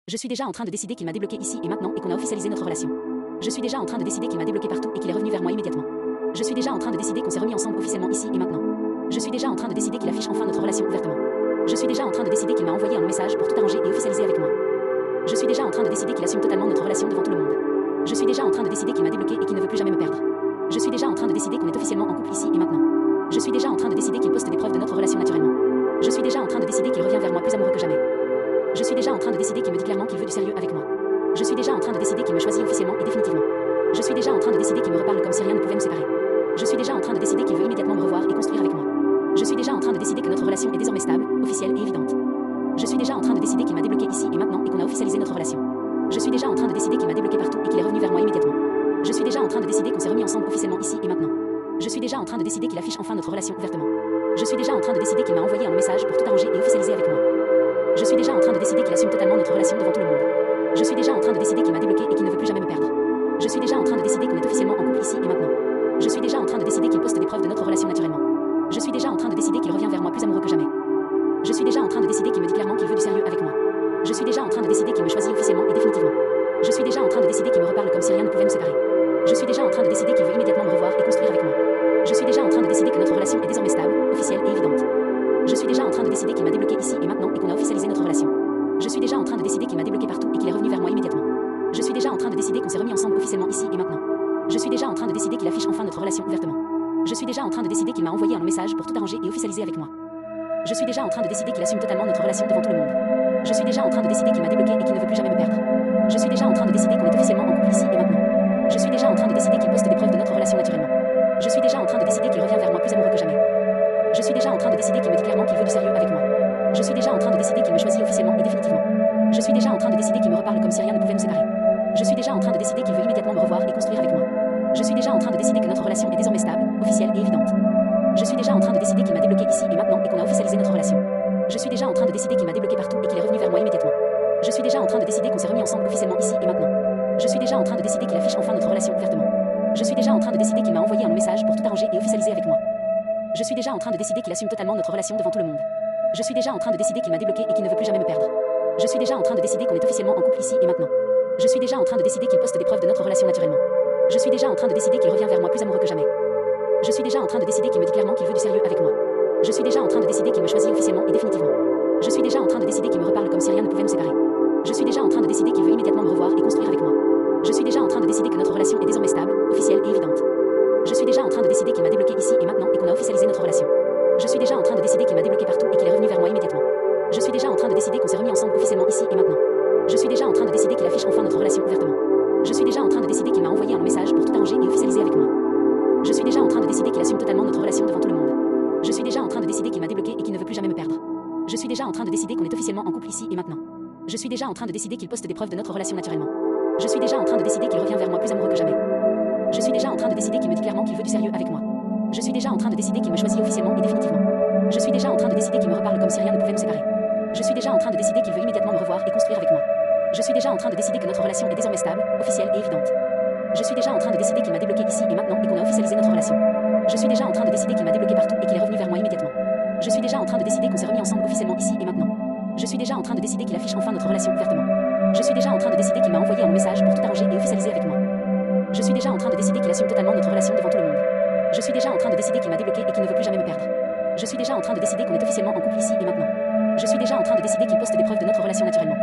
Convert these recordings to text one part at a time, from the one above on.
Je suis déjà en train de décider qu'il m'a débloqué ici et maintenant et qu'on a officialisé notre relation. Je suis déjà en train de décider qu'il m'a débloqué partout et qu'il est revenu vers moi immédiatement. Je suis déjà en train de décider qu'on s'est remis ensemble officiellement ici et maintenant. Je suis déjà en train de décider qu'il affiche enfin notre relation ouvertement. Je suis déjà en train de décider qu'il m'a envoyé un message pour tout arranger et officialiser avec moi. Je suis déjà en train de décider qu'il assume totalement notre relation devant tout le monde. Je suis déjà en train de décider qu'il m'a débloqué et qu'il ne veut plus jamais me perdre. Je suis déjà en train de décider qu'on est officiellement en couple ici et maintenant. Je suis déjà en train de décider qu'il poste des preuves de notre relation naturellement. Je suis déjà en train de décider qu'il revient vers moi plus amoureux que jamais. Je suis déjà en train de décider qu'il me dit clairement qu'il veut du sérieux avec moi. Je suis déjà en train de décider qu'il me choisit officiellement et définitivement. Je suis déjà en train de décider qu'il me reparle comme si rien ne pouvait nous séparer. Je suis déjà en train de décider qu'il veut immédiatement me revoir et construire avec moi. Je suis déjà en train de décider que notre relation est désormais stable, officielle et évidente. Je suis déjà en train de décider qu'il m'a débloqué ici et maintenant et qu'on a officialisé notre relation. Je suis déjà en train de décider qu'il m'a débloqué partout et qu'il est revenu vers moi immédiatement. Je suis déjà en train de décider qu'on s'est remis ensemble officiellement ici et maintenant. Je suis déjà en train de décider qu'il affiche enfin notre relation ouvertement. Je suis déjà en train de décider qu'il m'a envoyé un message pour tout arranger et officialiser avec moi. Je suis déjà en train de décider qu'il assume totalement notre relation devant tout le monde. Je suis déjà en train de décider qu'il m'a débloqué et qu'il ne veut plus jamais me perdre. Je suis déjà en train de décider qu'on est officiellement en couple ici et maintenant. Je suis déjà en train de décider qu'il poste des preuves de notre relation naturellement. Je suis déjà en train de décider qu'il revient vers moi plus amoureux que jamais. Je suis déjà en train de décider qu'il me dit clairement qu'il veut du sérieux avec moi. Je suis déjà en train de décider qu'il me choisit officiellement et définitivement. Je suis déjà en train de décider qu'il me reparle comme si rien ne pouvait nous séparer. Je suis déjà en train de décider qu'il veut immédiatement me revoir et construire avec moi. Je suis déjà en train de décider que notre relation est désormais stable, officielle et évidente. Je suis déjà en train de décider qu'il m'a débloqué ici et maintenant et qu'on a officialisé notre relation. Je suis déjà en train de décider qu'il m'a débloqué partout et qu'il est revenu vers moi immédiatement. Je suis déjà en train de décider qu'on s'est remis ensemble officiellement ici et maintenant. Je suis déjà en train de décider qu'il affiche enfin notre relation ouvertement. Je suis déjà en train de décider qu'il m'a envoyé un message pour tout arranger et officialiser avec moi. Je suis déjà en train de décider qu'il assume totalement notre relation devant tout le monde. Je suis déjà en train de décider qu'il m'a débloqué et qu'il ne veut plus jamais me perdre. Je suis déjà en train de décider qu'on est officiellement en couple ici et maintenant. Je suis déjà en train de décider qu'il poste des preuves de notre relation naturellement. Je suis déjà en train de décider qu'il revient vers moi plus amoureux que jamais. Je suis déjà en train de décider qu'il me dit clairement qu'il veut du sérieux avec moi. Je suis déjà en train de décider qu'il me choisit officiellement et définitivement. Je suis déjà en train de décider qu'il me reparle comme si rien ne pouvait nous séparer. Je suis déjà en train de décider qu'il veut immédiatement me revoir et construire avec moi. Je suis déjà en train de décider que notre relation est désormais stable, officielle et évidente. Je suis déjà en train de décider qu'il m'a débloqué ici et maintenant et qu'on a officialisé notre relation. Je suis déjà en train de décider qu'il m'a débloqué partout et qu'il est revenu vers moi immédiatement. Je suis déjà en train de décider qu'on s'est remis ensemble officiellement ici et maintenant. Je suis déjà en train de décider qu'il affiche enfin notre relation ouvertement. Je suis déjà en train de décider qu'il m'a envoyé un message pour tout arranger et officialiser avec moi. Je suis déjà en train de décider qu'il assume totalement notre relation devant tout le monde. Je suis déjà en train de décider qu'il m'a débloqué et qu'il ne veut plus jamais me perdre. Je suis déjà en train de décider qu'on est officiellement en couple ici et maintenant. Je suis déjà en train de décider qu'il poste des preuves de notre relation naturellement. Je suis déjà en train de décider qu'il revient vers moi plus amoureux que jamais. Je suis déjà en train de décider qu'il me dit clairement qu'il veut du sérieux avec moi. Je suis déjà en train de décider qu'il me choisit officiellement et définitivement. Je suis déjà en train de décider qu'il me reparle comme si rien ne pouvait nous séparer. Je suis déjà en train de décider qu'il veut immédiatement me revoir et construire avec moi. Je suis déjà en train de décider que notre relation est désormais stable, officielle et évidente. Je suis déjà en train de décider qu'il m'a débloqué ici et maintenant et qu'on a officialisé notre relation. Je suis déjà en train de décider qu'il m'a débloqué partout et qu'il est revenu vers moi immédiatement. Je suis déjà en train de décider qu'on s'est remis ensemble officiellement ici et maintenant. Je suis déjà en train de décider qu'il affiche enfin notre relation ouvertement. Je suis déjà en train de décider qu'il m'a envoyé un message pour tout arranger et officialiser avec moi. Je suis déjà en train de décider qu'il assume totalement notre relation devant tout le monde. Je suis déjà en train de décider qu'il m'a débloqué et qu'il ne veut plus jamais me perdre. Je suis déjà en train de décider qu'on est officiellement en couple ici et maintenant. Je suis déjà en train de décider qu'il poste des preuves de notre relation naturellement. Je suis déjà en train de décider qu'il revient vers moi plus amoureux que jamais. Je suis déjà en train de décider qu'il me dit clairement qu'il veut du sérieux avec moi. Je suis déjà en train de décider qu'il me choisit officiellement et définitivement. Je suis déjà en train de décider qu'il me reparle comme si rien ne pouvait nous séparer. Je suis déjà en train de décider qu'il veut immédiatement me revoir et construire avec moi. Je suis déjà en train de décider que notre relation est désormais stable, officielle et évidente. Je suis déjà en train de décider qu'il m'a débloqué ici et maintenant et qu'on a officialisé notre relation. Je suis déjà en train de décider qu'il m'a débloqué partout et qu'il est revenu vers moi immédiatement. Je suis déjà en train de décider qu'on s'est remis ensemble officiellement ici et maintenant. Je suis déjà en train de décider qu'il affiche enfin notre relation ouvertement. Je suis déjà en train de décider qu'il m'a envoyé un message pour tout arranger et officialiser avec moi. Je suis déjà en train de décider qu'il assume totalement notre relation devant tout le monde. Je suis déjà en train de décider qu'il m'a débloqué et qu'il ne veut plus jamais me perdre. Je suis déjà en train de décider qu'on est officiellement en couple ici et maintenant. Je suis déjà en train de décider qu'il poste des preuves de notre relation naturellement.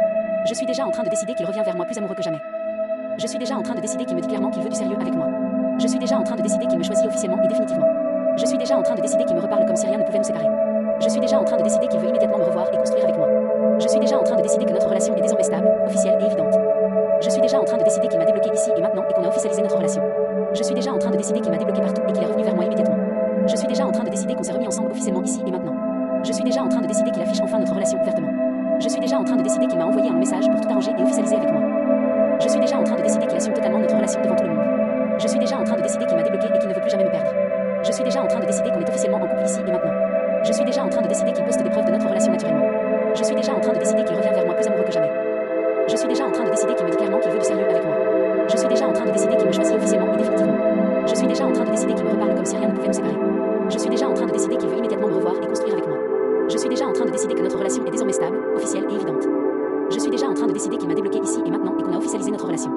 Je suis déjà en train de décider qu'il revient vers moi plus amoureux que jamais. Je suis déjà en train de décider qu'il me dit clairement qu'il veut du sérieux avec moi. Je suis déjà en train de décider qu'il me choisit officiellement et définitivement. Je suis déjà en train de décider qu'il me reparle comme si rien ne pouvait nous séparer. Je suis déjà en train de décider qu'il veut immédiatement me revoir et construire avec moi. Je suis déjà en train de décider que notre relation est désormais stable, officielle et évidente. Je suis déjà en train de décider qu'il m'a débloqué ici et maintenant et qu'on a officialisé notre relation. Je suis déjà en train de décider qu'il m'a débloqué partout et qu'il est revenu vers moi immédiatement. Je suis déjà en train de décider qu'on s'est remis ensemble officiellement ici et maintenant. Je suis déjà en train de décider qu'il affiche enfin notre relation ouvertement. Je suis déjà en train de décider qu'il m'a envoyé un message pour tout arranger et officialiser avec moi. Je suis déjà en train de décider qu'il assume totalement notre relation devant tout le monde. Je suis déjà en train de décider qu'il m'a débloqué et qu'il ne veut plus jamais me perdre. Je suis déjà en train de décider qu'on est officiellement en couple ici et maintenant. Je suis déjà en train de décider qu'il poste des preuves de notre relation naturellement. Je suis déjà en train de décider qu'il revient vers moi plus amoureux que jamais. Je suis déjà en train de décider qu'il me dit clairement qu'il veut du sérieux avec moi. Je suis déjà en train de décider qu'il me choisit officiellement et définitivement. Je suis déjà en train de décider qu'il me reparle comme si rien ne pouvait nous séparer. Je suis déjà en train de décider qu'il veut immédiatement me revoir et construire avec moi. Je suis déjà en train de décider que notre relation est désormais stable, officielle et évidente. Je suis déjà en train de décider qu'il m'a débloqué ici et maintenant et qu'on a officialisé notre relation.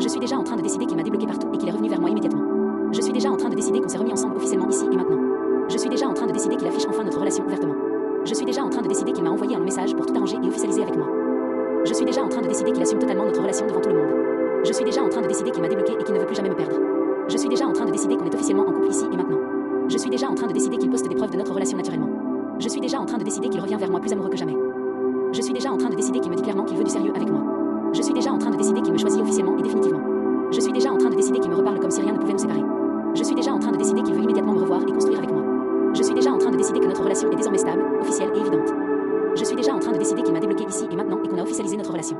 Je suis déjà en train de décider qu'il m'a débloqué partout et qu'il est revenu vers moi immédiatement. Je suis déjà en train de décider qu'on s'est remis ensemble officiellement ici et maintenant. Je suis déjà en train de décider qu'il affiche enfin notre relation ouvertement. Je suis déjà en train de décider qu'il m'a envoyé un message pour tout arranger et officialiser avec moi. Je suis déjà en train de décider qu'il assume totalement notre relation devant tout le monde. Je suis déjà en train de décider qu'il m'a débloqué et qu'il ne veut plus jamais me perdre. Je suis déjà en train de décider qu'on est officiellement en couple ici et maintenant. Je suis déjà en train de décider qu'il poste des preuves de notre relation naturellement. Je suis déjà en train de décider qu'il revient vers moi plus amoureux que jamais. Je suis déjà en train de décider qu'il me dit clairement qu'il veut du sérieux avec moi. Je suis déjà en train de décider qu'il me choisit officiellement et définitivement. Je suis déjà en train de décider qu'il me reparle comme si rien ne pouvait nous séparer. Je suis déjà en train de décider qu'il veut immédiatement me revoir et construire avec moi. Je suis déjà en train de décider que notre relation est désormais stable, officielle et évidente. Je suis déjà en train de décider qu'il m'a débloqué ici et maintenant et qu'on a officialisé notre relation.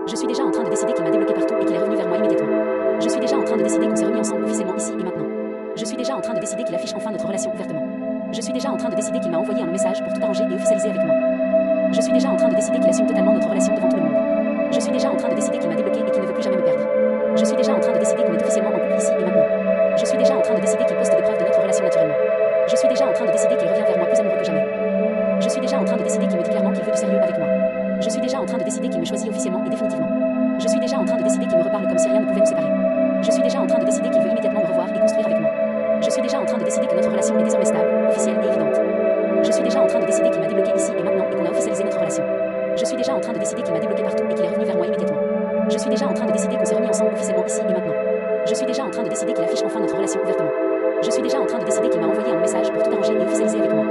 Je suis déjà en train de décider qu'il m'a débloqué partout et qu'il est revenu vers moi immédiatement. Je suis déjà en train de décider qu'on s'est remis ensemble officiellement ici et maintenant. Je suis déjà en train de décider qu'il affiche enfin notre relation ouvertement. Je suis déjà en train de décider qu'il m'a envoyé un message pour tout arranger et officialiser avec moi. Je suis déjà en train de décider qu'il assume totalement notre relation devant tout le monde. Je suis déjà en train de décider qu'il m'a débloqué et qu'il ne veut plus jamais me perdre. Je suis déjà en train de décider qu'on est officiellement en couple ici et maintenant. Je suis déjà en train de décider qu'il poste des preuves de notre relation naturellement. Je suis déjà en train de décider qu'il revient vers moi plus amoureux que jamais. Je suis déjà en train de décider qu'il me dit clairement qu'il veut du sérieux avec moi. Je suis déjà en train de décider qu'il me choisit officiellement et définitivement. Je suis déjà en train de décider qu'il me reparle comme si rien ne pouvait nous séparer. Je suis déjà en train de décider qu'il veut immédiatement me revoir et construire avec moi. Je suis déjà en train de décider que notre relation est désormais stable, officielle et évidente. Je suis déjà en train de décider qu'il m'a débloqué ici et maintenant et qu'on a officialisé notre relation. Je suis déjà en train de décider qu'il m'a débloqué partout et qu'il est revenu vers moi immédiatement. Je suis déjà en train de décider qu'on s'est remis ensemble officiellement ici et maintenant. Je suis déjà en train de décider qu'il affiche enfin notre relation ouvertement. Je suis déjà en train de décider qu'il m'a envoyé un message pour tout arranger et officialiser avec moi.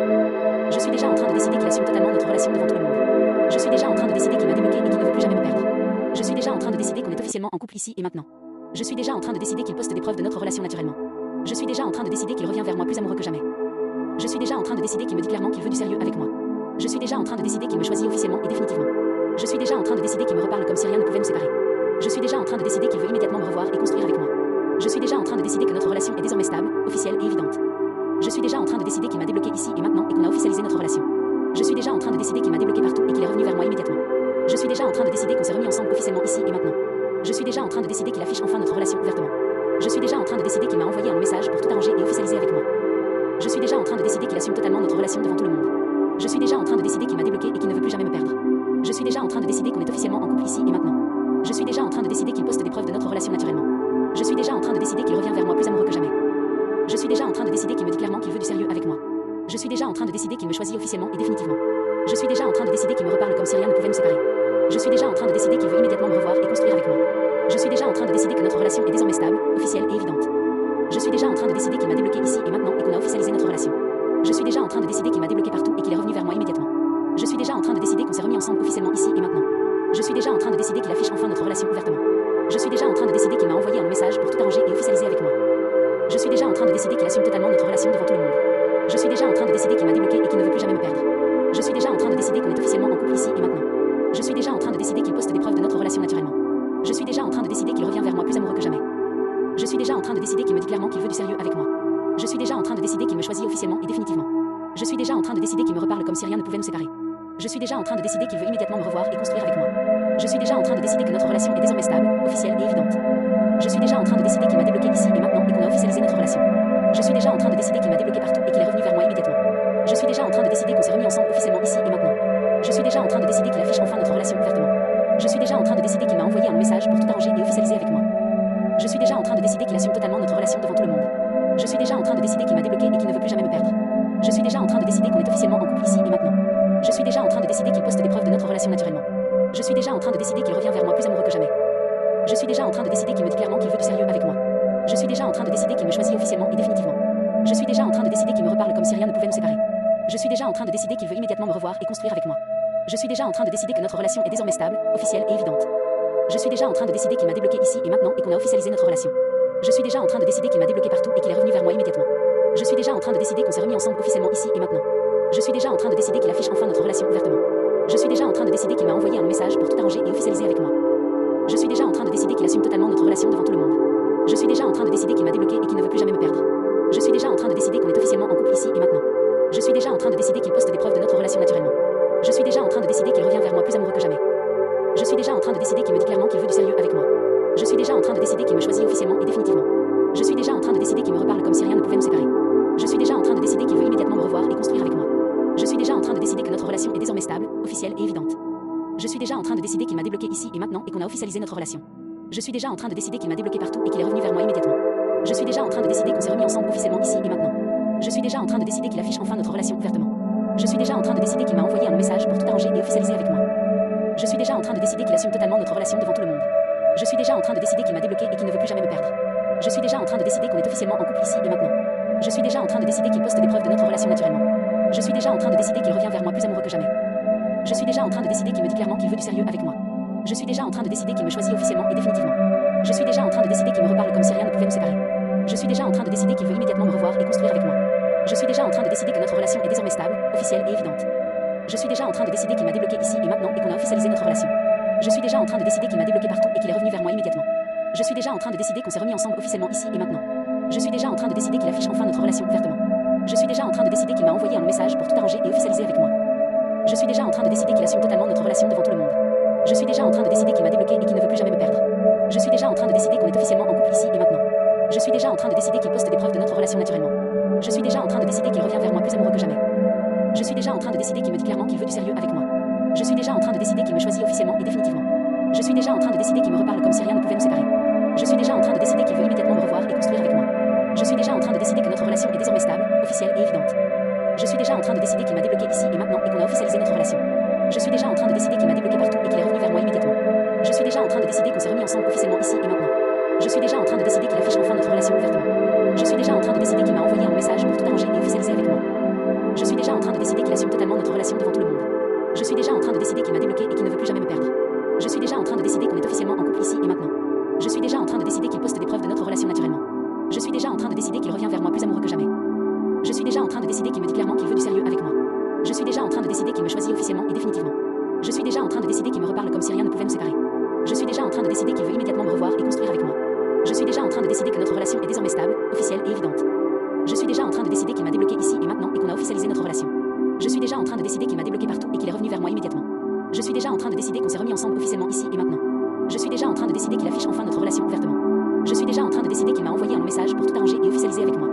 Je suis déjà en train de décider qu'il assume totalement notre relation devant tout le monde. Je suis déjà en train de décider qu'il m'a débloqué et qu'il ne veut plus jamais me perdre. Je suis déjà en train de décider qu'on est officiellement en couple ici et maintenant. Je suis déjà en train de décider qu'il poste des preuves de notre relation naturellement. Je suis déjà en train de décider qu'il revient vers moi plus amoureux que jamais. Je suis déjà en train de décider qu'il me dit clairement qu'il veut du sérieux avec moi. Je suis déjà en train de décider qu'il me choisit officiellement et définitivement. Je suis déjà en train de décider qu'il me reparle comme si rien ne pouvait nous séparer. Je suis déjà en train de décider qu'il veut immédiatement me revoir et construire avec moi. Je suis déjà en train de décider que notre relation est désormais stable, officielle et évidente. Je suis déjà en train de décider qu'il m'a débloqué ici et maintenant et qu'on a officialisé notre relation. Je suis déjà en train de décider qu'il m'a débloqué partout et qu'il est revenu vers moi immédiatement. Je suis déjà en train de décider qu'on s'est remis ensemble officiellement ici et maintenant. Je suis déjà en train de décider qu'il affiche enfin notre relation ouvertement. Je suis déjà en train de décider qu'il m'a envoyé un message pour tout arranger et officialiser avec moi. Je suis déjà en train de décider qu'il assume totalement notre relation devant tout le monde. Je suis déjà en train de décider qu'il m'a débloqué et qu'il ne veut plus jamais me perdre. Je suis déjà en train de décider qu'on est officiellement en couple ici et maintenant. Je suis déjà en train de décider qu'il poste des preuves de notre relation naturellement. Je suis déjà en train de décider qu'il revient vers moi plus amoureux que jamais. Je suis déjà en train de décider qu'il me dit clairement qu'il veut du sérieux avec moi. Je suis déjà en train de décider qu'il me choisit officiellement et définitivement. Je suis déjà en train de décider qu'il me reparle comme si rien ne pouvait nous séparer. Je suis déjà en train de décider qu'il veut immédiatement me revoir et construire avec moi. Je suis déjà en train de décider que notre relation est désormais stable, officielle et évidente. Je suis déjà en train de décider qu'il m'a débloqué ici et maintenant et qu'on a officialisé notre relation. Je suis déjà en train de décider qu'il m'a débloqué partout et qu'il est revenu vers moi immédiatement. Je suis déjà en train de décider qu'on s'est remis ensemble officiellement ici et maintenant. Je suis déjà en train de décider qu'il affiche enfin notre relation ouvertement. Je suis déjà en train de décider qu'il m'a envoyé un message pour tout arranger et officialiser avec moi. Je suis déjà en train de décider qu'il assume totalement notre relation devant tout le monde. Je suis déjà en train de décider qu'il m'a débloqué et qu'il ne veut plus jamais me perdre. Je suis déjà en train de décider qu'on est officiellement en couple ici et maintenant. Je suis déjà en train de décider qu'il poste des preuves de notre relation naturellement. Je suis déjà en train de décider qu'il revient vers moi plus amoureux que jamais. Je suis déjà en train de décider qu'il me dit clairement qu'il veut du sérieux avec moi. Je suis déjà en train de décider qu'il me choisit officiellement et définitivement. Je suis déjà en train de décider qu'il me reparle comme si rien ne pouvait nous séparer. Je suis déjà en train de décider qu'il veut immédiatement me revoir et construire avec moi. Je suis déjà en train de décider que notre relation est désormais stable, officielle et évidente. Je suis déjà en train de décider qu'il m'a débloqué ici et maintenant et qu'on a officialisé notre relation. Je suis déjà en train de décider qu'il m'a débloqué partout et qu'il est revenu vers moi immédiatement. Je suis déjà en train de décider qu'on s'est remis ensemble officiellement ici et maintenant. Je suis déjà en train de décider qu'il affiche enfin notre relation ouvertement. Je suis déjà en train de décider qu'il m'a envoyé un message pour tout arranger et officialiser avec moi. Je suis déjà en train de décider qu'il assume totalement notre relation devant tout le monde. Je suis déjà en train de décider qu'il m'a débloqué et qu'il ne veut plus jamais me perdre. Je suis déjà en train de décider qu'on est officiellement en couple ici et maintenant. Je suis déjà en train de décider qu'il poste des preuves de notre relation naturellement. Je suis déjà en train de décider qu'il revient vers moi plus amoureux que jamais. Je suis déjà en train de décider qu'il me dit clairement qu'il veut du sérieux avec moi. Je suis déjà en train de décider qu'il me choisit officiellement et définitivement. Je suis déjà en train de décider qu'il me reparle comme si rien ne pouvait nous séparer. Je suis déjà en train de décider qu'il veut immédiatement me revoir et construire avec moi. Je suis déjà en train de décider que notre relation est désormais stable, officielle et évidente. Je suis déjà en train de décider qu'il m'a débloqué ici et maintenant et qu'on a officialisé notre relation. Je suis déjà en train de décider qu'il m'a débloqué partout et qu'il est revenu vers moi immédiatement. Je suis déjà en train de décider qu'on s'est remis ensemble officiellement ici et maintenant. Je suis déjà en train de décider qu'il affiche enfin notre relation ouvertement. Je suis déjà en train de décider qu'il m'a envoyé un message pour tout arranger et officialiser avec moi. Je suis déjà en train de décider qu'il assume totalement notre relation devant tout le monde. Je suis déjà en train de décider qu'il m'a débloqué et qu'il ne veut plus jamais me perdre. Je suis déjà en train de décider qu'on est officiellement en couple ici et maintenant. Je suis déjà en train de décider qu'il poste des preuves de notre relation naturellement. Je suis déjà en train de décider qu'il revient vers moi plus amoureux que jamais. Je suis déjà en train de décider qu'il me dit clairement qu'il veut du sérieux avec moi. Je suis déjà en train de décider qu'il me choisit officiellement et définitivement. Je suis déjà en train de décider qu'il me reparle comme si rien ne pouvait nous séparer. Je suis déjà en train de décider qu'il veut immédiatement me revoir et construire avec moi. Je suis déjà en train de décider que notre relation est désormais stable, officielle et évidente. Je suis déjà en train de décider qu'il m'a débloqué officialisé notre relation. Je suis déjà en train de décider qu'il m'a débloqué partout et qu'il est revenu vers moi immédiatement. Je suis déjà en train de décider qu'on s'est remis ensemble officiellement ici et maintenant. Je suis déjà en train de décider qu'il affiche enfin notre relation ouvertement. Je suis déjà en train de décider qu'il m'a envoyé un message pour tout arranger et officialiser avec moi. Je suis déjà en train de décider qu'il assume totalement notre relation devant tout le monde. Je suis déjà en train de décider qu'il m'a débloqué et qu'il ne veut plus jamais me perdre. Je suis déjà en train de décider qu'on est officiellement en couple ici et maintenant. Je suis déjà en train de décider qu'il poste des preuves de notre relation naturellement. Je suis déjà en train de décider qu'il revient vers moi plus amoureux que jamais. Je suis déjà en train de décider qu'il me dit clairement qu'il veut du sérieux avec moi. Je suis déjà en train de décider qu'il me choisit officiellement et définitivement. Je suis déjà en train de décider qu'il me reparle comme si rien ne pouvait nous séparer. Je suis déjà en train de décider qu'il veut immédiatement me revoir et construire avec moi. Je suis déjà en train de décider que notre relation est désormais stable, officielle et évidente. Je suis déjà en train de décider qu'il m'a débloqué ici et maintenant et qu'on a officialisé notre relation. Je suis déjà en train de décider qu'il m'a débloqué partout et qu'il est revenu vers moi immédiatement. Je suis déjà en train de décider qu'on s'est remis ensemble officiellement ici et maintenant. Je suis déjà en train de décider qu'il affiche enfin notre relation ouvertement. Je suis déjà en train de décider qu'il m'a envoyé un message pour tout arranger et officialiser avec moi. Je suis déjà en train de décider qu'il assume totalement notre relation devant tout le monde. Je suis déjà en train de décider qu'il m'a débloqué et qu'il ne veut plus jamais me perdre. Je suis déjà en train de décider qu'on est officiellement en couple ici et maintenant. Je suis déjà en train de décider qu'il poste des preuves de notre relation naturellement. Je suis déjà en train de décider qu'il revient vers moi plus amoureux que jamais. Je suis déjà en train de décider qu'il me dit clairement qu'il veut du sérieux avec moi. Je suis déjà en train de décider qu'il me choisit officiellement et définitivement. Je suis déjà en train de décider qu'il me reparle comme si rien ne pouvait nous séparer. Je suis déjà en train de décider qu'il veut immédiatement me revoir et construire avec moi. Je suis déjà en train de décider que notre relation est désormais stable, officielle et évidente. Je suis déjà en train de décider qu'il m'a débloqué ici et maintenant et qu'on a officialisé notre relation. Je suis déjà en train de décider qu'il m'a débloqué partout et qu'il est revenu vers moi immédiatement. Je suis déjà en train de décider qu'on s'est remis ensemble officiellement ici et maintenant. Je suis déjà en train de décider qu'il affiche enfin notre relation ouvertement. Je suis déjà en train de décider qu'il m'a envoyé un message pour tout arranger et officialiser avec moi. Je suis déjà en train de décider qu'il assume totalement notre relation devant tout le monde. Je suis déjà en train de décider qu'il m'a débloqué et qu'il ne veut plus jamais me perdre. Je suis déjà en train de décider qu'on est officiellement en couple ici et maintenant. Je suis déjà en train de décider qu'il poste des preuves de notre relation naturellement. Je suis déjà en train de décider qu'il revient vers moi plus amoureux que jamais. Je suis déjà en train de décider qu'il me dit clairement qu'il veut du sérieux avec moi. Je suis déjà en train de décider qu'il me choisit officiellement et définitivement. Je suis déjà en train de décider qu'il me reparle comme si rien ne pouvait nous séparer. Je suis déjà en train de décider qu'il veut immédiatement me revoir et construire avec moi. Je suis déjà en train de décider que notre relation est désormais stable, officielle et évidente. Je suis déjà en train de décider qu'il m'a débloqué ici et maintenant et qu'on a officialisé notre relation. Je suis déjà en train de décider qu'il m'a débloqué partout et qu'il est revenu vers moi immédiatement. Je suis déjà en train de décider qu'on s'est remis ensemble officiellement ici et maintenant. Je suis déjà en train de décider qu'il affiche enfin notre relation ouvertement. Je suis déjà en train de décider qu'il m'a envoyé un message pour tout arranger et officialiser avec moi.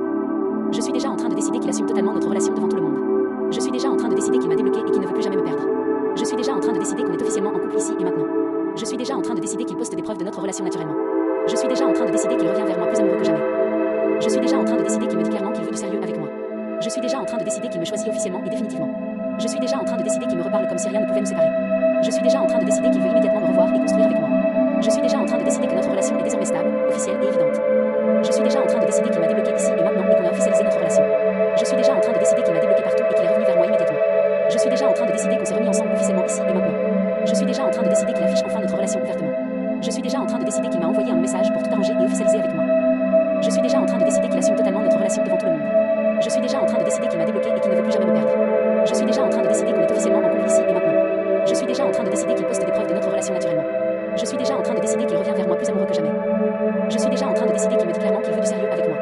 Je suis déjà en train de décider qu'il assume totalement notre relation devant tout le monde. Je suis déjà en train de décider qu'il m'a débloqué et qu'il ne veut plus jamais me perdre. Je suis déjà en train de décider qu'on est officiellement en couple ici et maintenant. Je suis déjà en train de décider qu'il poste des preuves de notre relation naturellement. Je suis déjà en train de décider qu'il revient vers moi plus amoureux que jamais. Je suis déjà en train de décider qu'il me dit clairement qu'il veut du sérieux avec moi. Je suis déjà en train de décider qu'il me choisit officiellement et définitivement. Je suis déjà en train de décider qu'il me reparle comme si rien ne pouvait nous séparer. Je suis déjà en train de décider qu'il veut immédiatement me revoir et construire avec moi. Je suis déjà en train de décider que notre relation est désormais stable, officielle et évidente. Je suis déjà en train de décider qu'il m'a débloqué ici et maintenant et qu'on a officialisé notre relation. Je suis déjà en train de décider qu'il m'a débloqué partout et qu'il est revenu vers moi immédiatement. Je suis déjà en train de décider qu'on s'est remis ensemble officiellement ici et maintenant. Je suis déjà en train de décider qu'il affiche enfin notre relation ouvertement. Je suis déjà en train de décider qu'il m'a envoyé un message pour tout arranger et officialiser avec moi. Je suis déjà en train de décider qu'il assume totalement notre relation devant tout le monde. Je suis déjà en train de décider qu'il m'a débloqué et qu'il ne veut plus jamais me perdre. Je suis déjà en train de décider qu'on est officiellement en couple ici et maintenant. Je suis déjà en train de décider qu'il poste des preuves de notre relation naturellement. Je suis déjà en train de décider qu'il revient vers moi plus amoureux que jamais. Je suis déjà en train de décider qu'il me dit clairement qu'il veut du sérieux avec moi.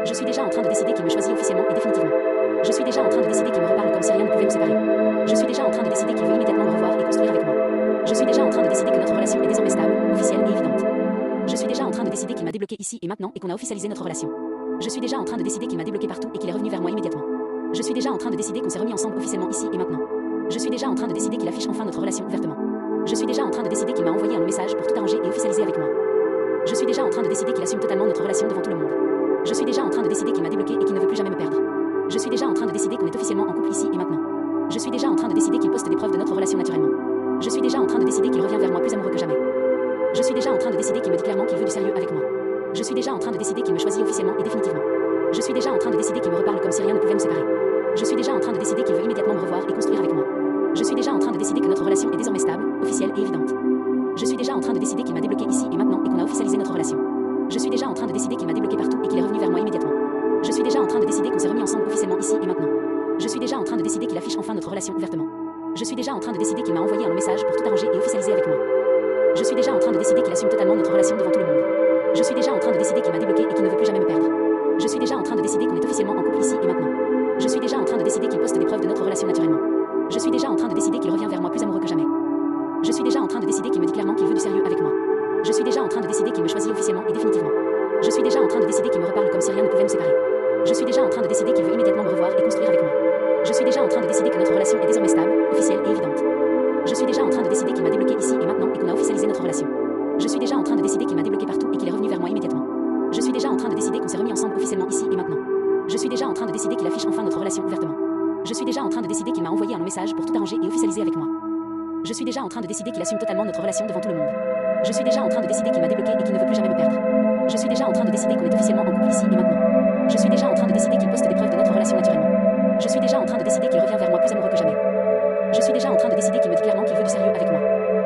Je suis déjà en train de décider qu'il me choisit officiellement et définitivement. Je suis déjà en train de décider qu'il me reparle comme si rien ne pouvait nous séparer. Je suis déjà en train de décider qu'il veut immédiatement me revoir et construire avec moi. Je suis déjà en train de décider que notre relation est désormais stable, officielle et évidente. Je suis déjà en train de décider qu'il m'a débloqué ici et maintenant et qu'on a officialisé notre relation. Je suis déjà en train de décider qu'il m'a débloqué partout et qu'il est revenu vers moi immédiatement. Je suis déjà en train de décider qu'on s'est remis ensemble officiellement ici et maintenant. Je suis déjà en train de décider qu'il affiche enfin notre relation ouvertement. Je suis déjà en train de décider qu'il m'a envoyé un message pour tout arranger et officialiser avec moi. Je suis déjà en train de décider qu'il assume totalement notre relation devant tout le monde. Je suis déjà en train de décider qu'il m'a débloqué et qu'il ne veut plus jamais me perdre. Je suis déjà en train de décider qu'on est officiellement en couple ici et maintenant. Je suis déjà en train de décider qu'il poste des preuves de notre relation naturellement. Je suis déjà en train de décider qu'il revient vers moi plus amoureux que jamais. Je suis déjà en train de décider qu'il me dit clairement qu'il veut du sérieux avec moi. Je suis déjà en train de décider qu'il me choisit officiellement et définitivement. Je suis déjà en train de décider qu'il me reparle comme si rien ne pouvait nous séparer. Je suis déjà en train de décider qu'il veut immédiatement me revoir et construire avec moi. Je suis déjà en train de décider que notre relation est désormais stable, officielle et évidente. Je suis déjà en train de décider qu'il m'a débloqué ici et maintenant et qu'on a officialisé notre relation. Je suis déjà en train de décider qu'il m'a débloqué partout et qu'il est revenu vers moi immédiatement. Je suis déjà en train de décider qu'on s'est remis ensemble officiellement ici et maintenant. Je suis déjà en train de décider qu'il affiche enfin notre relation ouvertement. Je suis déjà en train de décider qu'il m'a envoyé un message pour tout arranger et officialiser avec moi. Je suis déjà en train de décider qu'il assume totalement notre relation devant tout le monde. Je suis déjà en train de décider qu'il m'a débloqué et qu'il ne veut plus jamais me perdre. Je suis déjà en train de décider qu'on est officiellement en couple ici et maintenant. Je suis déjà en train de décider qu'il poste des preuves de notre relation naturellement. Je suis déjà en train de décider qu'il revient vers moi plus amoureux que jamais. Je suis déjà en train de décider qu'il me dit clairement qu'il veut du sérieux avec moi. Je suis déjà en train de décider qu'il me choisit officiellement et définitivement. Je suis déjà en train de décider qu'il me reparle comme si rien ne pouvait nous séparer. Je suis déjà en train de décider qu'il veut immédiatement me revoir et construire avec moi. Je suis déjà en train de décider que notre relation est désormais stable, officielle et évidente. Je suis déjà en train de décider qu'il m'a débloqué ici et maintenant et qu'on a officialisé notre relation. Je suis déjà en train de décider qu'il m'a débloqué partout et qu'il est revenu vers moi immédiatement. Je suis déjà en train de décider qu'on s'est remis ensemble officiellement ici et maintenant. Je suis déjà en train de décider qu'il affiche enfin notre relation ouvertement. Je suis déjà en train de décider qu'il m'a envoyé un long message pour tout arranger et officialiser avec moi. Je suis déjà en train de décider qu'il assume totalement notre relation devant tout le monde. Je suis déjà en train de décider qu'il m'a débloqué et qu'il ne veut plus jamais me perdre. Je suis déjà en train de décider qu'on est officiellement en couple ici et maintenant. Je suis déjà en train de décider qu'il poste des preuves de notre relation naturellement. Je suis déjà en train de décider qu'il revient vers moi plus amoureux que jamais. Je suis déjà en train de décider qu'il me dit clairement qu'il veut du sérieux avec moi.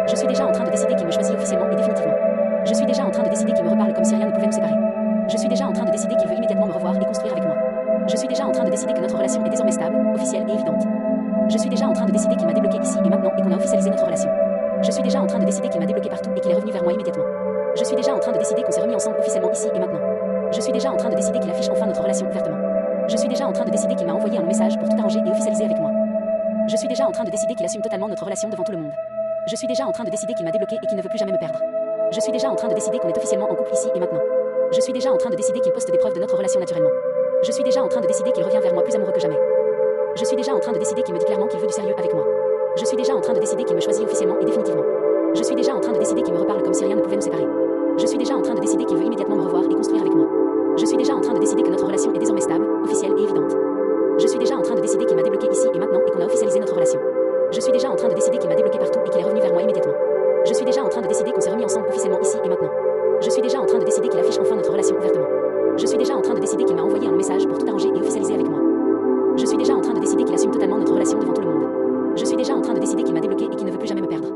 Je suis déjà en train de décider qu'il me choisit officiellement et définitivement. Je suis déjà en train de décider qu'il me reparle comme si rien ne pouvait nous séparer. Je suis déjà en train de décider qu'il veut immédiatement me revoir et construire avec moi. Je suis déjà en train de décider que notre relation est désormais stable, officielle et évidente. Je suis déjà en train de décider qu'il m'a débloqué ici et maintenant et qu'on a officialisé notre relation. Je suis déjà en train de décider qu'il m'a débloqué partout et qu'il est revenu vers moi immédiatement. Je suis déjà en train de décider qu'on s'est remis ensemble officiellement ici et maintenant. Je suis déjà en train de décider qu'il affiche enfin notre relation ouvertement. Je suis déjà en train de décider qu'il m'a envoyé un long message pour tout arranger et officialiser avec moi. Je suis déjà en train de décider qu'il assume totalement notre relation devant tout le monde. Je suis déjà en train de décider qu'il m'a débloqué et qu'il ne veut plus jamais me perdre. Je suis déjà en train de décider qu'on est officiellement en couple ici et maintenant. Je suis déjà en train de décider qu'il poste des preuves de notre relation naturellement. Je suis déjà en train de décider qu'il revient vers moi plus amoureux que jamais. Je suis déjà en train de décider qu'il me dit clairement qu'il veut du sérieux avec moi. Je suis déjà en train de décider qu'il me choisit officiellement et définitivement. Je suis déjà en train de décider qu'il me reparle comme si rien ne pouvait nous séparer. Je suis déjà en train de décider qu'il veut immédiatement me revoir et construire avec moi. Je suis déjà en train de décider que notre relation est désormais stable, officielle et évidente. Je suis déjà en train de décider qu'il m'a débloqué ici et maintenant et qu'on a officialisé notre relation. Je suis déjà en train de décider qu'il m'a débloqué partout et qu'il est revenu vers moi immédiatement. Je suis déjà en train de décider qu'on s'est remis ensemble officiellement ici et maintenant. Je suis déjà en train de décider qu'il affiche enfin notre relation ouvertement. Je suis déjà en train de décider qu'il m'a envoyé un long message pour tout arranger et officialiser avec moi. Je suis déjà en train de décider qu'il assume totalement notre relation devant tout le monde. Je suis déjà en train de décider qu'il m'a débloqué et qu'il ne veut plus jamais me perdre.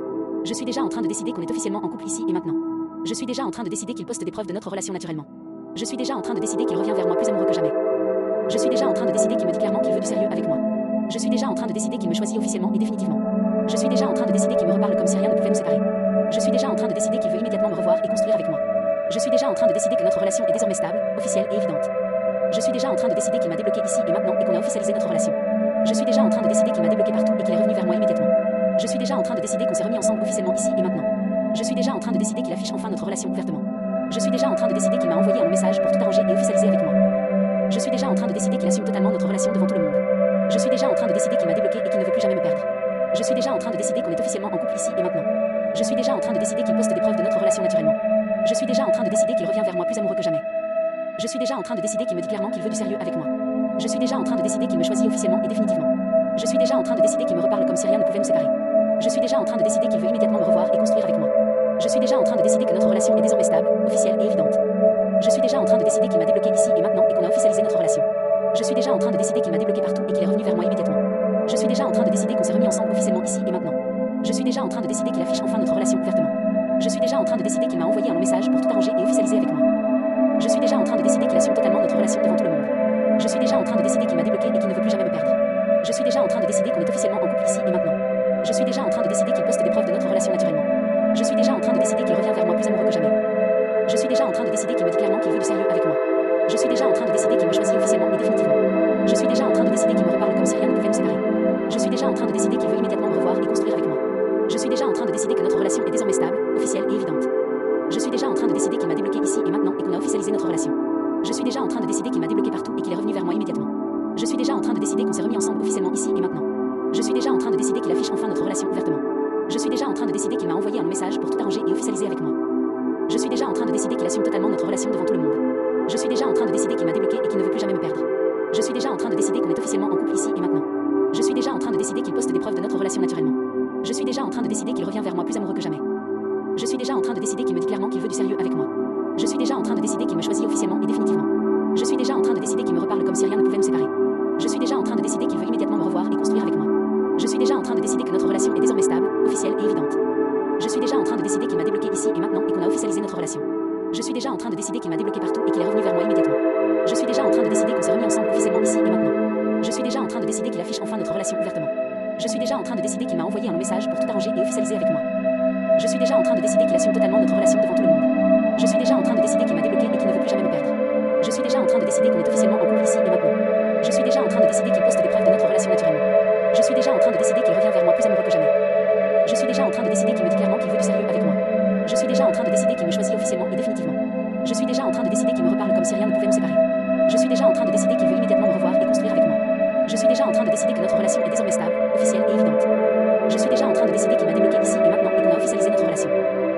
Je suis déjà en train de décider qu'on est officiellement en couple ici et maintenant. Je suis déjà en train de décider qu'il poste des preuves de notre relation naturellement. Je suis déjà en train de décider qu'il revient vers moi plus amoureux que jamais. Je suis déjà en train de décider qu'il me dit clairement qu'il veut du sérieux avec moi. Je suis déjà en train de décider qu'il me choisit officiellement et définitivement. Je suis déjà en train de décider qu'il me reparle comme si rien ne pouvait nous séparer. Je suis déjà en train de décider qu'il veut immédiatement me revoir et construire avec moi. Je suis déjà en train de décider que notre relation est désormais stable, officielle et évidente. Je suis déjà en train de décider qu'il m'a débloqué ici et maintenant et qu'on a officialisé notre relation. Je suis déjà en train de décider qu'il m'a débloqué partout et qu'il est revenu vers moi immédiatement. Je suis déjà en train de décider qu'on s'est remis ensemble officiellement ici et maintenant. Je suis déjà en train de décider qu'il affiche enfin notre relation ouvertement. Je suis déjà en train de décider qu'il m'a envoyé un long message pour tout arranger et officialiser avec moi. Je suis déjà en train de décider qu'il assume totalement notre relation devant tout le monde. Je suis déjà en train de décider qu'il m'a débloqué et qu'il ne veut plus jamais me perdre. Je suis déjà en train de décider qu'on est officiellement en couple ici et maintenant. Je suis déjà en train de décider qu'il poste des preuves de notre relation naturellement. Je suis déjà en train de décider qu'il revient vers moi plus amoureux que jamais. Je suis déjà en train de décider qu'il me dit clairement qu'il veut du sérieux avec moi. Je suis déjà en train de décider qu'il me choisit officiellement et définitivement. Je suis déjà en train de décider qu'il me reparle comme si rien ne pouvait nous séparer. Je suis déjà en train de décider qu'il veut immédiatement me revoir et construire avec moi. Je suis déjà en train de décider que notre relation est désormais stable, officielle et évidente. Je suis déjà en train de décider qu'il m'a débloqué ici et maintenant et qu'on a officialisé notre relation. Je suis déjà en train de décider qu'il m'a débloqué partout et qu'il est revenu vers moi immédiatement. Je suis déjà en train de décider qu'on s'est remis ensemble officiellement ici et maintenant. Je suis déjà en train de décider qu'il affiche enfin notre relation ouvertement. Je suis déjà en train de décider qu'il m'a envoyé un long message pour tout arranger et officialiser avec moi. Je suis déjà en train de décider qu'il assume totalement notre relation devant tout le monde. Je suis déjà en train de décider qu'il m'a débloqué et qu'il ne veut plus jamais me perdre. Je suis déjà en train de décider qu'on est officiellement en couple ici et maintenant. Je suis déjà en train de décider qu'il poste des preuves de notre relation naturellement. Je suis déjà en train de décider qu'il revient vers moi plus amoureux que jamais. Je suis déjà en train de décider qu'il me dit clairement qu'il veut du sérieux avec moi. Je suis déjà en train de décider qu'il me choisit officiellement et définitivement. Je suis déjà en train de décider qu'il me reparle comme si rien ne pouvait nous séparer. Je suis déjà en train de décider qu'il veut immédiatement me revoir et construire avec moi. Je suis déjà en train de décider que notre relation est désormais stable, officielle et évidente. Je suis déjà en train de décider qu'il m'a débloqué ici et maintenant et qu'on a officialisé notre relation. Je suis déjà en train de décider qu'il m'a débloqué partout et qu'il est revenu vers moi immédiatement. Je suis déjà en train de décider qu'on s'est remis ensemble officiellement ici et maintenant. Je suis déjà en train de décider qu'il affiche enfin notre relation ouvertement. Je suis déjà en train de décider qu'il m'a envoyé un long message pour tout arranger et officialiser avec moi. Je suis déjà en train de décider qu'il assume totalement notre relation devant tout le monde. Je suis déjà en train de décider qu'il m'a débloqué et qu'il ne veut plus jamais me perdre. Je suis déjà en train de décider qu'on est officiellement en couple ici et maintenant. Je suis déjà en train de décider qu'il poste des preuves de notre relation naturellement. Je suis déjà en train de décider qu'il revient vers moi plus amoureux que jamais. Je suis déjà en train de décider qu'il me dit clairement qu'il veut du sérieux avec moi. Je suis déjà en train de décider qu'il me choisit officiellement et définitivement. Je suis déjà en train de décider qu'il me reparle comme si rien ne pouvait nous séparer. Je suis déjà en train de décider qu'il veut immédiatement me revoir et construire avec moi. Je suis déjà en train de décider que notre relation est désormais stable, officielle et évidente. Je suis déjà en train de décider qu'il m'a débloqué ici et maintenant et qu'on a officialisé notre relation. Je suis déjà en train de décider qu'il m'a débloqué partout et qu'il est revenu vers moi immédiatement. Je suis déjà en train de décider qu'on s'est remis ensemble officiellement ici et maintenant. Je suis déjà en train de décider qu'il affiche enfin notre relation ouvertement. Je suis déjà en train de décider qu'il m'a envoyé un long message pour tout arranger et officialiser avec moi. Je suis déjà en train de décider qu'il assume totalement notre relation devant tout le monde. Je suis déjà en train de décider qu'il m'a débloqué et qu'il ne veut plus jamais me perdre. Je suis déjà en train de décider qu'on est officiellement en couple ici et maintenant. Je suis déjà en train de décider qu'il poste des preuves de notre relation naturellement. Je suis déjà en train de décider qu'il revient vers moi plus amoureux que jamais. Je suis déjà en train de décider qu'il me dit clairement qu'il veut du sérieux avec moi. Je suis déjà en train de décider qu'il me choisit officiellement et définitivement. Je suis déjà en train de décider qu'il me reparle comme si rien ne pouvait nous séparer. Je suis déjà en train de décider qu'il veut immédiatement me revoir et construire avec moi. Je suis déjà en train de décider que notre relation est désormais stable, officielle et évidente. Je suis déjà en train de décider qu'il m'a débloqué ici et maintenant et qu'on a officialisé notre relation.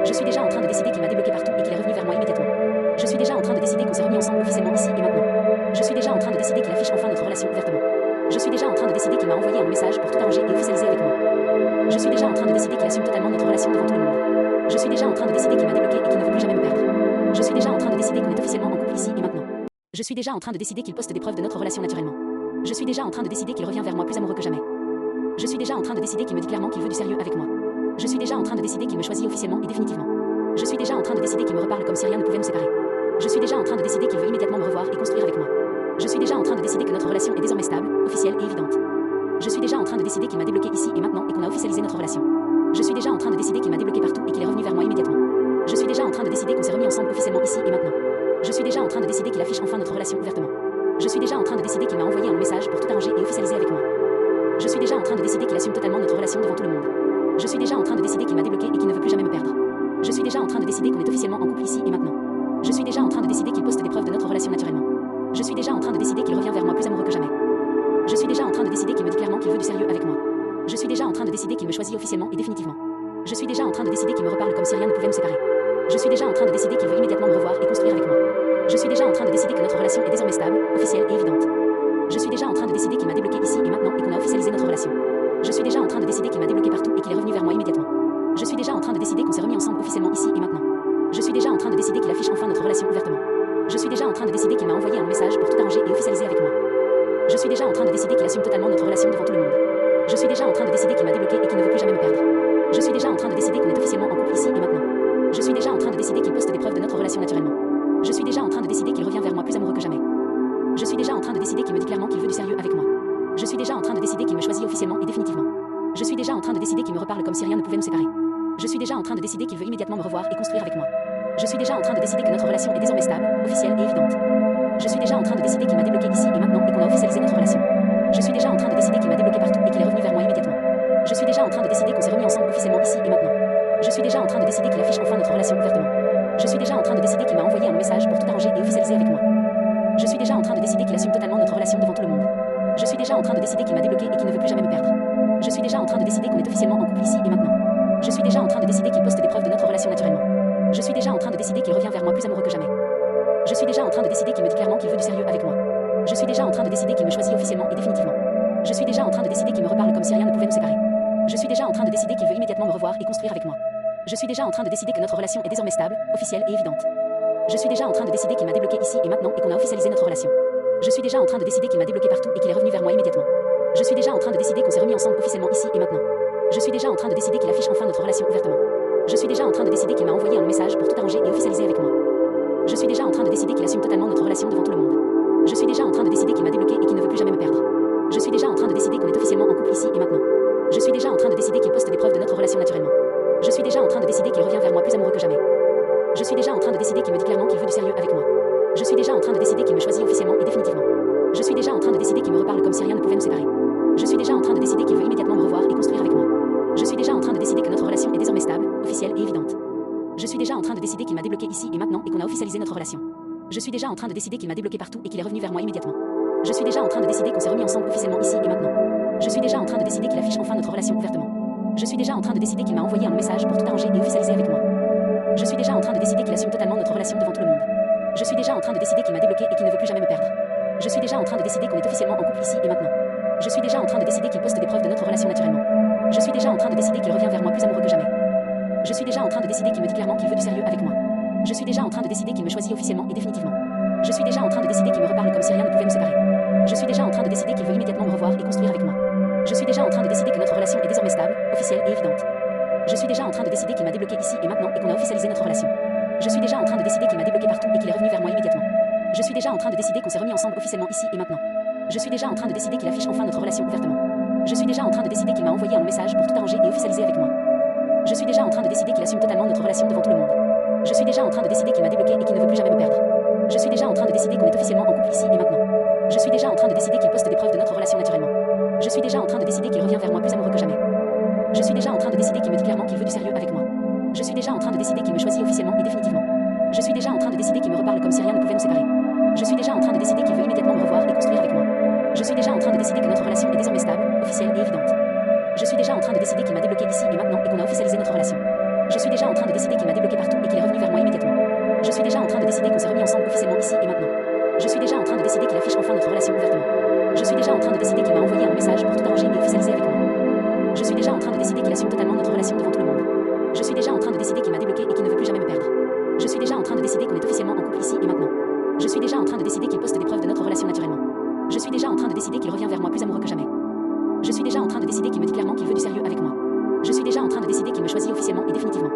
Je suis déjà en train de décider qu'il m'a débloqué partout et qu'il est revenu vers moi immédiatement. Je suis déjà en train de décider qu'on s'est remis ensemble officiellement ici et maintenant. Je suis déjà en train de décider qu'il affiche enfin notre relation ouvertement. Je suis déjà en train de décider qu'il m'a envoyé un message pour tout arranger et officialiser avec moi. Je suis déjà en train de décider qu'il assume totalement notre relation devant tout le monde. Je suis déjà en train de décider qu'il m'a débloqué et qu'il ne veut plus jamais me perdre. Je suis déjà en train de décider qu'on est officiellement en couple ici et maintenant. Je suis déjà en train de décider qu'il poste des preuves de notre relation naturellement. Je suis déjà en train de décider qu'il revient vers moi plus amoureux que jamais. Je suis déjà en train de décider qu'il me dit clairement qu'il veut du sérieux avec moi. Je suis déjà en train de décider qu'il me choisit officiellement et définitivement. Je suis déjà en train de décider qu'il me reparle comme si rien ne pouvait nous séparer. Je suis déjà en train de décider qu'il veut immédiatement me revoir et construire avec moi. Je suis déjà en train de décider que notre relation est désormais stable, officielle et évidente. Je suis déjà en train de décider qu'il m'a débloqué ici et maintenant et qu'on a officialisé notre relation. Je suis déjà en train de décider qu'il m'a débloqué partout et qu'il est revenu vers moi immédiatement. Je suis déjà en train de décider qu'on s'est remis ensemble officiellement ici et maintenant. Je suis déjà en train de décider qu'il affiche enfin notre relation ouvertement. Je suis déjà en train de décider qu'il m'a envoyé un message pour tout arranger et officialiser avec moi. Je suis déjà en train de décider qu'il assume totalement notre relation devant tout le monde. Je suis déjà en train de décider qu'il m'a débloqué et qu'il ne veut plus jamais me perdre. Je suis déjà en train de décider qu'on est officiellement en couple ici et maintenant. Je suis déjà en train de décider qu'il poste des preuves de notre relation naturellement. Je suis déjà en train de décider qu'il revient vers moi plus amoureux que jamais. Je suis déjà en train de décider qu'il me dit clairement qu'il veut du sérieux avec moi. Je suis déjà en train de décider qu'il me choisit officiellement et définitivement. Je suis déjà en train de décider qu'il me reparle comme si rien ne pouvait me séparer. Je suis déjà en train de décider qu'il veut immédiatement me revoir et construire avec moi. Je suis déjà en train de décider que notre relation est désormais stable, officielle et évidente. Je suis déjà en train de décider qu'il m'a débloqué ici et maintenant et qu'on a officialisé notre relation. Je suis déjà en train de décider qu'il m'a débloqué partout et qu'il est revenu vers moi immédiatement. Je suis déjà en train de décider qu'on s'est remis ensemble officiellement ici et maintenant. Je suis déjà en train de décider qu'il affiche enfin notre relation ouvertement. Je suis déjà en train de décider qu'il m'a envoyé un message pour tout arranger et officialiser avec moi. Je suis déjà en train de décider qu'il assume totalement notre relation devant tout le monde. Je suis déjà en train de décider qu'il m'a débloqué et qu'il ne veut plus jamais me perdre. Je suis déjà en train de décider qu'on est officiellement en couple ici et maintenant. Je suis déjà en train de décider qu'il poste des preuves de notre relation naturellement. Je suis déjà en train de décider qu'il revient vers moi plus amoureux que jamais. Je suis déjà en train de décider qu'il me dit clairement qu'il veut du sérieux avec moi. Je suis déjà en train de décider qu'il me choisit officiellement et définitivement. Je suis déjà en train de décider qu'il me reparle comme si rien ne pouvait nous séparer. Je suis déjà en train de décider qu'il veut immédiatement me revoir et construire avec moi. Je suis déjà en train de décider que notre relation est désormais stable, officielle et évidente. Je suis déjà en train de décider qu'il m'a débloqué ici et maintenant et qu'on a officialisé notre relation. Je suis déjà en train de décider qu'il m'a débloqué partout et qu'il est revenu vers moi immédiatement. Je suis déjà en train de décider qu'on s'est remis ensemble officiellement ici et maintenant. Je suis déjà en train de décider qu'il affiche enfin notre relation ouvertement. Je suis déjà en train de décider qu'il m'a envoyé un message pour tout arranger et officialiser avec moi. Je suis déjà en train de décider qu'il assume totalement notre relation devant tout le monde. Je suis déjà en train de décider qu'il m'a débloqué et qu'il ne veut plus jamais me perdre. Je suis déjà en train de décider qu'on est officiellement en couple ici et maintenant. Je suis déjà en train de décider qu'il poste des preuves de notre relation naturellement. Je suis déjà en train de décider qu'il revient vers moi plus amoureux que jamais. Je suis déjà en train de décider qu'il me dit clairement qu'il veut du sérieux avec moi. Je suis déjà en train de décider qu'il me choisit officiellement et définitivement. Je suis déjà en train de décider qu'il me reparle comme si rien ne pouvait nous séparer. Je suis déjà en train de décider qu'il veut immédiatement me revoir et construire avec moi. Je suis déjà en train de décider que notre relation est désormais stable, officielle et évidente. Je suis déjà en train de décider qu'il m'a débloqué ici et maintenant et qu'on a officialisé notre relation. Je suis déjà en train de décider qu'il m'a débloqué partout et qu'il est revenu vers moi immédiatement. Je suis déjà en train de décider qu'on s'est remis ensemble officiellement ici et maintenant. Je suis déjà en train de décider qu'il affiche enfin notre relation ouvertement. Je suis déjà en train de décider qu'il m'a envoyé un message pour tout arranger et officialiser avec moi. Je suis déjà en train de décider qu'il assume totalement notre relation devant tout le monde. Je suis déjà en train de décider qu'il m'a débloqué et qu'il ne veut plus jamais me perdre. Je suis déjà en train de décider qu'on est officiellement en couple ici et maintenant. Je suis déjà en train de décider qu'il poste des preuves de notre relation naturellement. Je suis déjà en train de décider qu'il revient vers moi plus amoureux que jamais. Je suis déjà en train de décider qu'il me dit clairement qu'il veut du sérieux avec moi. Je suis déjà en train de décider qu'il me choisit officiellement et définitivement. Je suis déjà en train de décider qu'il me reparle comme si rien ne pouvait nous séparer. Je suis déjà en train de décider qu'il veut immédiatement me revoir et construire avec moi. Je suis déjà en train de décider que notre relation est désormais stable, officielle et évidente. Je suis déjà en train de décider qu'il m'a débloqué ici et maintenant et qu'on a officialisé notre relation. Je suis déjà en train de décider qu'il m'a débloqué partout et qu'il est revenu vers moi immédiatement. Je suis déjà en train de décider qu'on s'est remis ensemble officiellement ici et maintenant. Je suis déjà en train de décider qu'il affiche enfin notre relation ouvertement. Je suis déjà en train de décider qu'il m'a envoyé un message pour tout arranger et officialiser avec moi. Je suis déjà en train de décider qu'il assume totalement notre relation devant tout le monde. Je suis déjà en train de décider qu'il m'a débloqué et qu'il ne veut plus jamais me perdre. Je suis déjà en train de décider qu'on est officiellement en couple ici et maintenant. Je suis déjà en train de décider qu'il poste des preuves de notre relation naturellement. Je suis déjà en train de décider qu'il revient vers moi plus amoureux que jamais. Je suis déjà en train de décider qu'il me dit clairement qu'il veut du sérieux avec moi. Je suis déjà en train de décider qu'il me choisit officiellement et définitivement. Je suis déjà en train de décider qu'il me reparle comme si rien ne pouvait nous séparer. Je suis déjà en train de décider qu'il veut immédiatement me revoir et construire avec moi. Je suis déjà en train de décider que notre relation est désormais stable, officielle et évidente. Je suis déjà en train de décider qu'il m'a débloqué ici et maintenant et qu'on a officialisé notre relation. Je suis déjà en train de décider qu'il m'a débloqué partout et qu'il est revenu vers moi immédiatement. Je suis déjà en train de décider qu'on s'est remis ensemble officiellement ici et maintenant. Je suis déjà en train de décider qu'il affiche enfin notre relation ouvertement. Je suis déjà en train de décider qu'il m'a envoyé un message pour tout arranger et officialiser avec moi. Je suis déjà en train de décider qu'il assume totalement notre relation devant tout le monde. Je suis déjà en train de décider qu'il m'a débloqué et qu'il ne veut plus jamais me perdre. Je suis déjà en train de décider qu'on est officiellement en couple ici et maintenant. Je suis déjà en train de décider qu'il poste des preuves de notre relation naturellement. Je suis déjà en train de décider qu'il revient vers moi plus amoureux que jamais. Je suis déjà en train de décider qu'il me dit clairement qu'il veut du sérieux avec moi. Je suis déjà en train de décider qu'il me choisit officiellement et définitivement. Je suis déjà en train de décider qu'il me reparle comme si rien ne pouvait nous séparer. Je suis déjà en train de décider qu'il veut immédiatement me revoir et construire avec moi. Je suis déjà en train de décider que notre relation est désormais stable, officielle et évidente. Je suis déjà en train de décider qu'il m'a débloqué ici et maintenant et qu'on a officialisé notre relation. Je suis déjà en train de décider qu'il m'a débloqué partout et qu'il est revenu vers moi immédiatement. Je suis déjà en train de décider qu'on s'est remis ensemble officiellement ici et maintenant. Je suis déjà en train de décider qu'il affiche enfin notre relation ouvertement. Je suis déjà en train de décider qu'il m'a envoyé un message pour tout arranger et officialiser avec moi. Je suis déjà en train de décider qu'il assume totalement notre relation devant tout le monde. Je suis déjà en train de décider qu'il m'a débloqué et qu'il ne veut plus jamais me perdre. Je suis déjà en train de décider qu'on est officiellement en couple ici et maintenant. Je suis déjà en train de décider qu'il poste des preuves de notre relation naturellement. Je suis déjà en train de décider qu'il revient vers moi plus amoureux que jamais. Je suis déjà en train de décider qu'il me dit clairement qu'il veut du sérieux avec moi. Je suis déjà en train de décider qu'il me choisit officiellement et définitivement.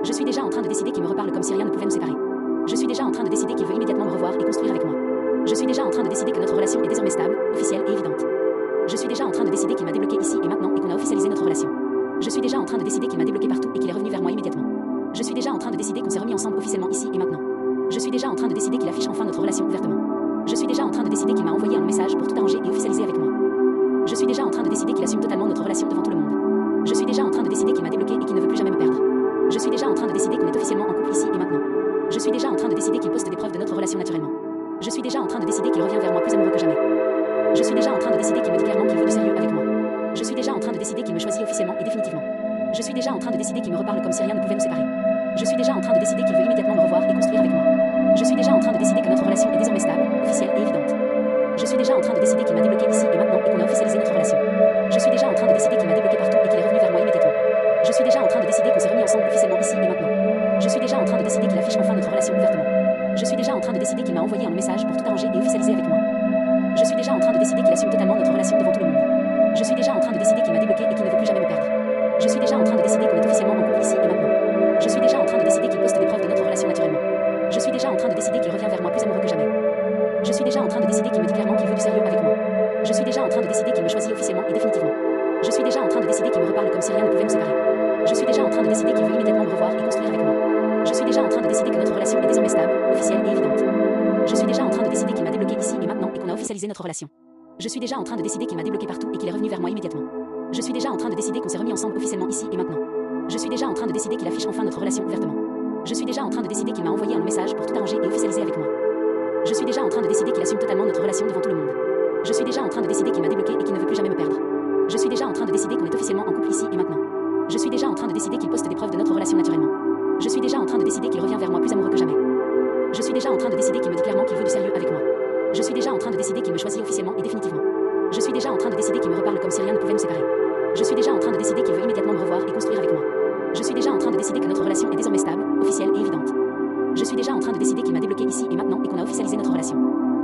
Je suis déjà en train de décider qu'il me reparle comme si rien ne pouvait nous séparer. Je suis déjà en train de décider qu'il veut immédiatement me revoir et construire avec moi. Je suis déjà en train de décider que notre relation est désormais stable, officielle et évidente. Je suis déjà en train de décider qu'il m'a débloqué ici et maintenant et qu'on a officialisé notre relation. Je suis déjà en train de décider qu'il m'a débloqué partout et qu'il est revenu vers moi immédiatement. Je suis déjà en train de décider qu'on s'est remis ensemble officiellement ici et maintenant. Je suis déjà en train de décider qu'il affiche enfin notre relation ouvertement. Je suis déjà en train de décider qu'il m'a envoyé un message pour tout arranger et officialiser avec moi. Je suis déjà en train de décider qu'il assume totalement notre relation devant tout le monde. Je suis déjà en train de décider qu'il m'a débloqué et qu'il ne veut plus jamais me perdre. Je suis déjà en train de décider qu'on est officiellement en couple ici et maintenant. Je suis déjà en train de décider qu'il poste des preuves de notre relation naturellement. Je suis déjà en train de décider qu'il revient vers moi plus amoureux que jamais. Je suis déjà en train de décider qu'il me dit clairement qu'il veut du sérieux avec moi. Je suis déjà en train de décider qu'il me choisit officiellement et définitivement. Je suis déjà en train de décider qu'il me reparle comme si rien ne pouvait nous séparer. Je suis déjà en train de décider qu'il veut immédiatement me revoir et construire avec moi. Je suis déjà en train de décider que notre relation est désormais stable, officielle et évidente. Je suis déjà en train de décider qu'il m'a débloqué ici et maintenant et qu'on a officialisé notre relation. Je suis déjà en train de décider qu'il m'a débloqué partout et qu'il est revenu vers moi immédiatement. Je suis déjà en train de décider qu'on s'est remis ensemble officiellement ici et maintenant. Je suis déjà en train de décider qu'il affiche enfin notre relation ouvertement. Je suis déjà en train de décider qu'il m'a envoyé un message pour tout arranger et officialiser avec moi. Je suis déjà en train de décider qu'il assume totalement notre relation devant tout le monde. Je suis déjà en train de décider qu'il m'a débloqué et qu'il ne veut plus jamais me perdre. Je suis déjà en train de décider qu'on est officiellement en couple ici et maintenant. Je suis déjà en train de décider qu'il poste des preuves de notre relation naturellement. Je suis déjà en train de décider qu'il revient vers moi plus amoureux que jamais. Je suis déjà en train de décider qu'il me dit clairement qu'il veut du sérieux avec moi. Je suis déjà en train de décider qu'il me choisit officiellement et définitivement. Je suis déjà en train de décider qu'il me reparle comme si rien ne pouvait nous séparer. Je suis déjà en train de décider qu'il veut immédiatement me revoir et construire avec moi. Je suis déjà en train de décider que notre relation est désormais stable, officielle et évidente. Je suis déjà en train de décider qu'il m'a débloqué ici et maintenant et qu'on a officialisé notre relation. Je suis déjà en train de décider qu'il m'a débloqué partout et qu'il est revenu vers moi immédiatement. Je suis déjà en train de décider qu'on s'est remis ensemble officiellement ici et maintenant. Je suis déjà en train de décider qu'il affiche enfin notre relation ouvertement. Je suis déjà en train de décider qu'il m'a envoyé un message pour tout arranger et officialiser avec moi. Je suis déjà en train de décider qu'il assume totalement notre relation devant tout le monde. Je suis déjà en train de décider qu'il m'a débloqué et qu'il ne veut plus jamais me perdre. Je suis déjà en train de décider qu'on est officiellement en couple ici et maintenant. Je suis déjà en train de décider qu'il poste des preuves de notre relation naturellement. Je suis déjà en train de décider qu'il revient vers moi plus amoureux que jamais. Je suis déjà en train de décider qu'il me dit clairement qu'il veut du sérieux avec moi. Je suis déjà en train de décider qu'il me choisit officiellement et définitivement. Je suis déjà en train de décider qu'il me reparle comme si rien ne pouvait nous séparer. Je suis déjà en train de décider qu'il veut immédiatement me revoir et construire avec moi. Je suis déjà en train de décider que notre relation est désormais stable, officielle et évidente. Je suis déjà en train de décider qu'il m'a débloqué ici et maintenant et qu'on a officialisé notre relation.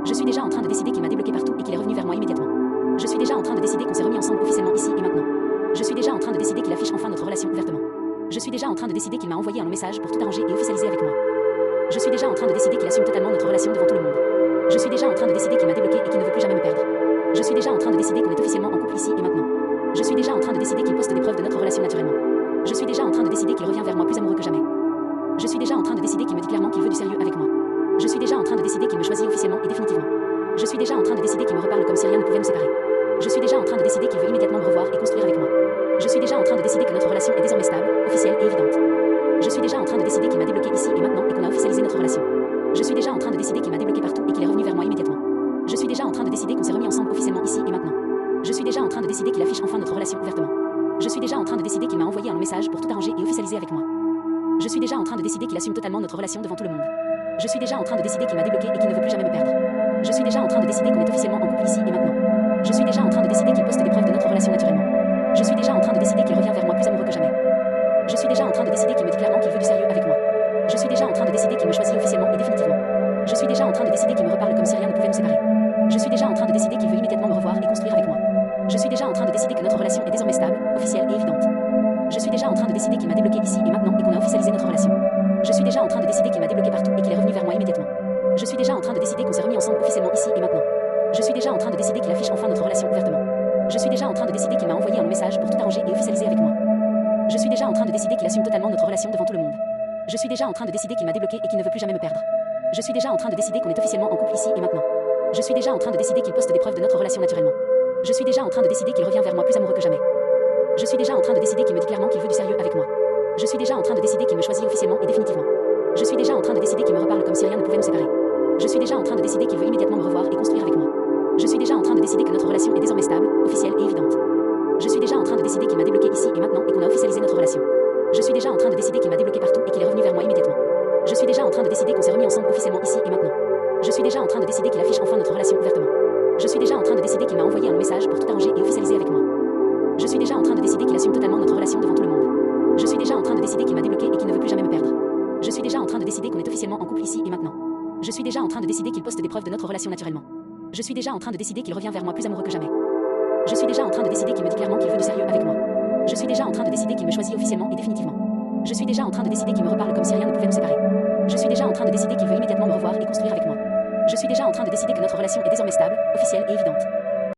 Je suis déjà en train de décider qu'il m'a débloqué partout et qu'il est revenu vers moi immédiatement. Je suis déjà en train de décider qu'on s'est remis ensemble officiellement ici et maintenant. Je suis déjà en train de décider qu'il affiche enfin notre relation ouvertement. Je suis déjà en train de décider qu'il m'a envoyé un message pour tout arranger et officialiser avec moi. Je suis déjà en train de décider qu'il assume totalement notre relation devant tout le monde. Je suis déjà en train de décider qu'il m'a débloqué et qu'il ne veut plus jamais me perdre. Je suis déjà en train de décider qu'on est officiellement en couple ici et maintenant. Je suis déjà en train de décider qu'il poste des preuves de notre relation naturellement. Je suis déjà en train de décider qu'il revient vers moi plus amoureux que jamais. Je suis déjà en train de décider qu'il me dit clairement qu'il veut du sérieux avec moi. Je suis déjà en train de décider qu'il me choisit officiellement et définitivement. Je suis déjà en train de décider qu'il me reparle comme si rien ne pouvait nous séparer. Je suis déjà en train de décider qu'il veut immédiatement me revoir et construire avec moi. Je suis déjà en train de décider que notre relation est désormais stable, officielle et évidente. Je suis déjà en train de décider qu'il m'a débloqué ici et maintenant et qu'on a officialisé notre relation. Je suis déjà en train de décider qu'il m'a débloqué partout et qu'il est revenu vers moi immédiatement. Je suis déjà en train de décider qu'on s'est remis ensemble officiellement ici et maintenant. Je suis déjà en train de décider qu'il affiche enfin notre relation ouvertement. Je suis déjà en train de décider qu'il m'a envoyé un message pour tout arranger et officialiser avec moi. Je suis déjà en train de décider qu'il assume totalement notre relation devant tout le monde. Je suis déjà en train de décider qu'il m'a débloqué et qu'il ne veut plus jamais me perdre. Je suis déjà en train de décider qu'on est officiellement en couple ici et maintenant. Je suis déjà en train de décider qu'il poste des preuves de notre relation naturellement. Je suis déjà en train de décider qu'il revient vers moi plus amoureux que jamais. Je suis déjà en train de décider qu'il me dit clairement qu'il veut du sérieux avec moi. Je suis déjà en train de décider qu'il me choisit officiellement et définitivement. Je suis déjà en train de décider qu'il me reparle comme si rien ne pouvait nous séparer. Je suis déjà en train de décider qu'il veut immédiatement me revoir et construire avec moi. Je suis déjà en train de décider que notre relation est désormais stable, officielle et évidente. Je suis déjà en train de décider qu'il m'a débloqué ici et maintenant et qu'on a officialisé notre relation. Je suis déjà en train de décider qu'il m'a débloqué partout et qu'il est revenu vers moi immédiatement. Je suis déjà en train de décider qu'on s'est remis ensemble officiellement ici et maintenant. Je suis déjà en train de décider qu'il affiche enfin notre relation ouvertement. Je suis déjà en train de décider qu'il m'a envoyé un message pour tout arranger et officialiser avec moi. Je suis déjà en train de décider qu'il assume totalement notre relation devant tout le monde. Je suis déjà en train de décider qu'il m'a débloqué et qu'il ne veut plus jamais me perdre. Je suis déjà en train de décider qu'on est officiellement en couple ici et maintenant. Je suis déjà en train de décider qu'il poste des preuves de notre relation naturellement. Je suis déjà en train de décider qu'il revient vers moi plus amoureux que jamais. Je suis déjà en train de décider qu'il me dit clairement qu'il veut du sérieux avec moi. Je suis déjà en train de décider qu'il me choisit officiellement et définitivement. Je suis déjà en train de décider qu'il me reparle comme si rien ne pouvait nous séparer. Je suis déjà en train de décider qu'il veut immédiatement me revoir et construire avec moi. Je suis déjà en train de décider que notre relation est désormais stable, officielle et évidente. Je suis déjà en train de décider qu'il m'a débloqué ici et maintenant et qu'on a officialisé notre relation. Je suis déjà en train de décider qu'il m'a débloqué partout et qu'il est revenu vers moi immédiatement. Je suis déjà en train de décider qu'on s'est remis ensemble officiellement ici et maintenant. Je suis déjà en train de décider qu'il affiche enfin notre relation ouvertement. Je suis déjà en train de décider qu'il m'a envoyé un long message pour tout arranger et officialiser avec moi. Je suis déjà en train de décider qu'il assume totalement notre relation devant tout le monde. Je suis déjà en train de décider qu'il m'a débloqué et qu'il ne veut plus jamais me perdre. Je suis déjà en train de décider qu'on est officiellement en couple ici et maintenant. Je suis déjà en train de décider qu'il poste des preuves de notre relation naturellement. Je suis déjà en train de décider qu'il revient vers moi plus amoureux que jamais. Je suis déjà en train de décider qu'il me dit clairement qu'il veut du sérieux avec moi. Je suis déjà en train de décider qu'il me choisit officiellement et définitivement. Je suis déjà en train de décider qu'il me reparle comme si rien ne pouvait nous séparer. Je suis déjà en train de décider qu'il veut immédiatement me revoir et construire avec moi. Je suis déjà en train de décider que notre relation est désormais stable, officielle et évidente.